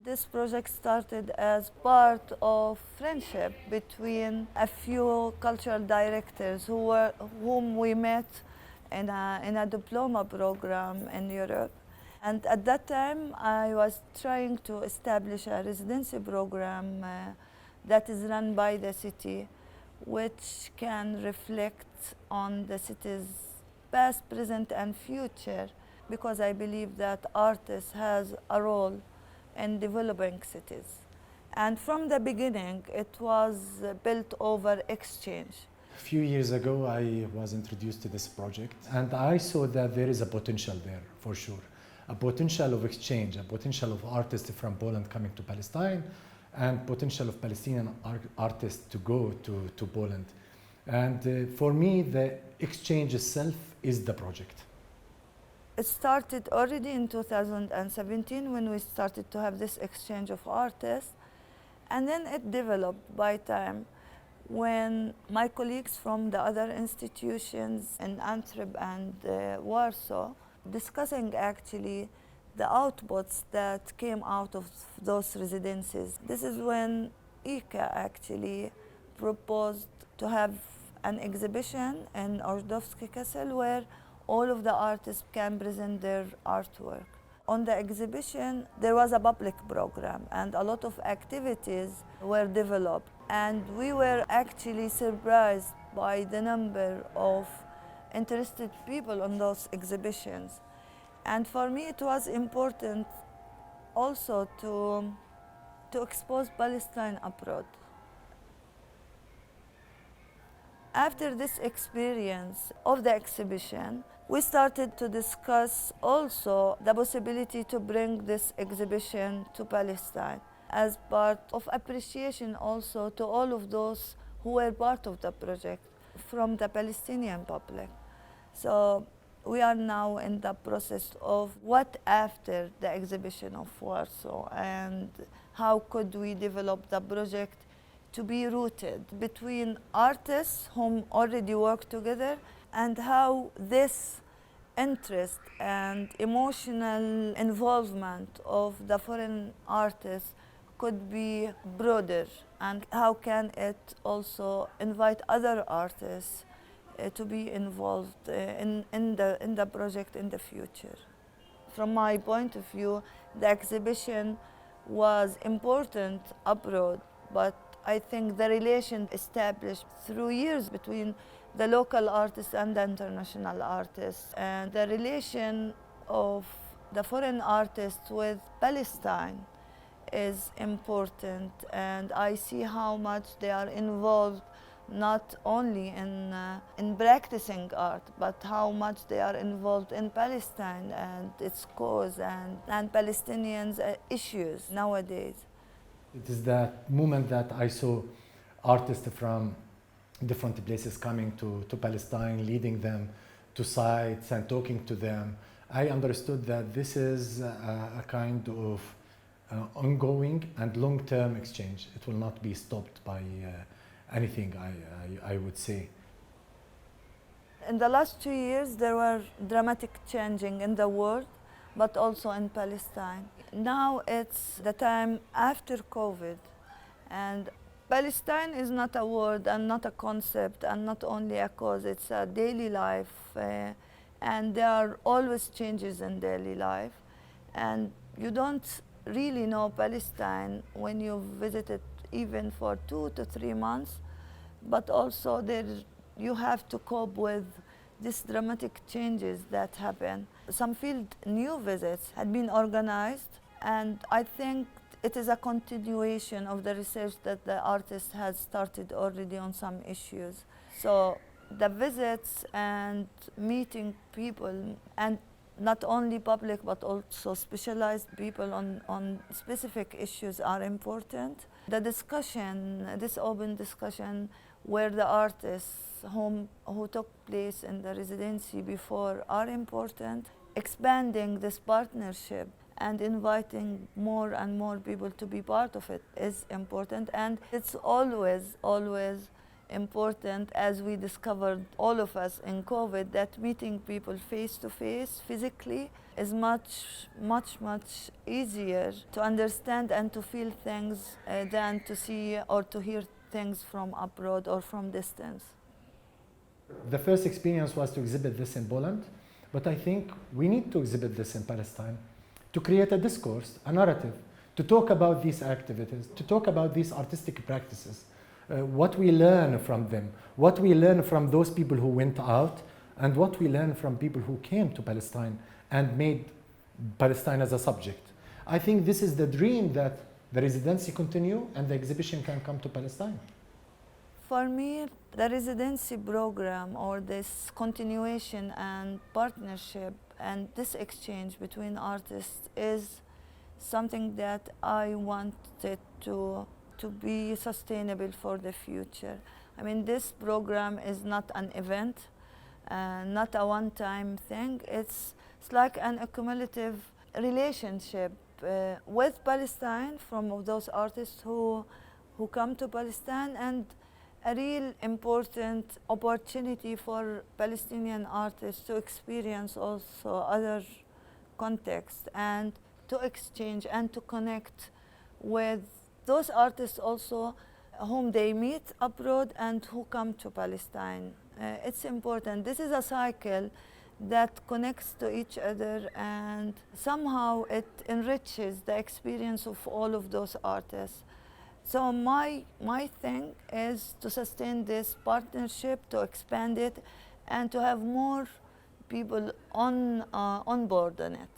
This project started as part of friendship between a few cultural directors whom we met in a diploma program in Europe. And at that time, I was trying to establish a residency program that is run by the city, which can reflect on the city's past, present, and future, because I believe that artists has a role in developing cities. And from the beginning, it was built over exchange. A few years ago, I was introduced to this project, and I saw that there is a potential there, for sure. A potential of exchange, a potential of artists from Poland coming to Palestine, and potential of Palestinian artists to go to Poland. And for me, the exchange itself is the project. It started already in 2017 when we started to have this exchange of artists, and then it developed by time when my colleagues from the other institutions in Antwerp and Warsaw discussing actually the outputs that came out of those residencies. This is when ICA actually proposed to have an exhibition in Ujazdowski Castle where all of the artists can present their artwork. On the exhibition, there was a public program and a lot of activities were developed. And we were actually surprised by the number of interested people on those exhibitions. And for me, it was important also to expose Palestine abroad. After this experience of the exhibition, we started to discuss also the possibility to bring this exhibition to Palestine as part of appreciation also to all of those who were part of the project from the Palestinian public. So we are now in the process of what after the exhibition of Warsaw and how could we develop the project to be rooted between artists whom already work together, and how this interest and emotional involvement of the foreign artists could be broader, and how can it also invite other artists to be involved in the project in the future. From my point of view, the exhibition was important abroad, but I think the relation established through years between the local artists and the international artists, and the relation of the foreign artists with Palestine is important, and I see how much they are involved not only in practicing art, but how much they are involved in Palestine and its cause and Palestinians' issues nowadays. It is that moment that I saw artists from different places coming to Palestine, leading them to sites and talking to them. I understood that this is a kind of ongoing and long-term exchange. It will not be stopped by anything, I would say. In the last 2 years, there were dramatic changing in the world, but also in Palestine. Now it's the time after COVID, and Palestine is not a word and not a concept and not only a cause, it's a daily life, and there are always changes in daily life, and you don't really know Palestine when you visit it even for 2 to 3 months, but also you have to cope with these dramatic changes that happen. Some field new visits had been organized, and I think it is a continuation of the research that the artist has started already on some issues. So the visits and meeting people, and not only public but also specialized people on specific issues, are important. The discussion, this open discussion where the artists who took place in the residency before are important. Expanding this partnership and inviting more and more people to be part of it is important, and it's always important, as we discovered, all of us in COVID, that meeting people face to face, physically, is much easier to understand and to feel things than to see or to hear things from abroad or from distance. The first experience was to exhibit this in Poland, but I think we need to exhibit this in Palestine to create a discourse, a narrative, to talk about these activities, to talk about these artistic practices, what we learn from them, what we learn from those people who went out, and what we learn from people who came to Palestine and made Palestine as a subject. I think this is the dream, that the residency continue and the exhibition can come to Palestine. For me, the residency program, or this continuation and partnership and this exchange between artists, is something that I wanted to be sustainable for the future. I mean, this program is not an event, not a one-time thing. It's like an accumulative relationship with Palestine from those artists who come to Palestine, and a real important opportunity for Palestinian artists to experience also other contexts and to exchange and to connect with those artists also whom they meet abroad and who come to Palestine. It's important. This is a cycle that connects to each other, and somehow it enriches the experience of all of those artists. So my thing is to sustain this partnership, to expand it, and to have more people on board on it.